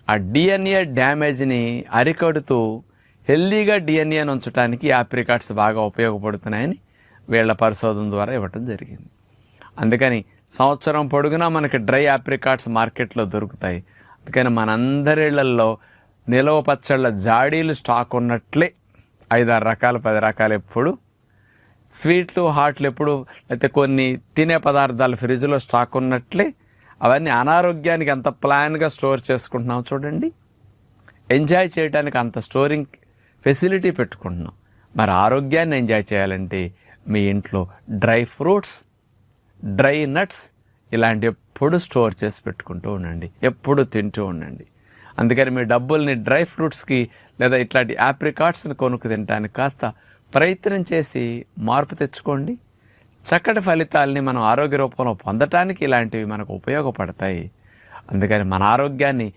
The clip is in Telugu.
ఆ డిఎన్ఏ డ్యామేజ్ని అరికడుతూ హెల్దీగా డిఎన్ఏని ఉంచడానికి ఆప్రికాట్స్ బాగా ఉపయోగపడుతున్నాయని వీళ్ళ పరిశోధన ద్వారా ఇవ్వటం జరిగింది. అందుకని సంవత్సరం పొడుగునా మనకి డ్రై ఆప్రికాట్స్ మార్కెట్లో దొరుకుతాయి. అందుకని మనందరిళ్లల్లో నిలవ పచ్చళ్ళ జాడీలు స్టాక్ ఉన్నట్లే 5-6 రకాలు 10 రకాలు ఎప్పుడు, స్వీట్లు హాట్లు ఎప్పుడు, అయితే కొన్ని తినే పదార్థాలు ఫ్రిడ్జ్లో స్టాక్ ఉన్నట్లే అవన్నీ అనారోగ్యానికి ఎంత ప్లాన్గా స్టోర్ చేసుకుంటున్నాం చూడండి. ఎంజాయ్ చేయడానికి అంత స్టోరింగ్ ఫెసిలిటీ పెట్టుకుంటున్నాం. మరి ఆరోగ్యాన్ని ఎంజాయ్ చేయాలంటే మీ ఇంట్లో డ్రై ఫ్రూట్స్, డ్రై నట్స్ ఇలాంటి ఎప్పుడు స్టోర్ చేసి పెట్టుకుంటూ ఉండండి, ఎప్పుడు తింటూ ఉండండి. అందుకని మీ డబ్బుల్ని డ్రై ఫ్రూట్స్కి లేదా ఇట్లాంటి ఆప్రికాట్స్ని కొనుక్కు తినడానికి కాస్త ప్రయత్నం చేసి మార్పు తెచ్చుకోండి. చక్కటి ఫలితాలని మనం ఆరోగ్య రూపంలో పొందటానికి ఇలాంటివి మనకు ఉపయోగపడతాయి. అందుకని మన ఆరోగ్యాన్ని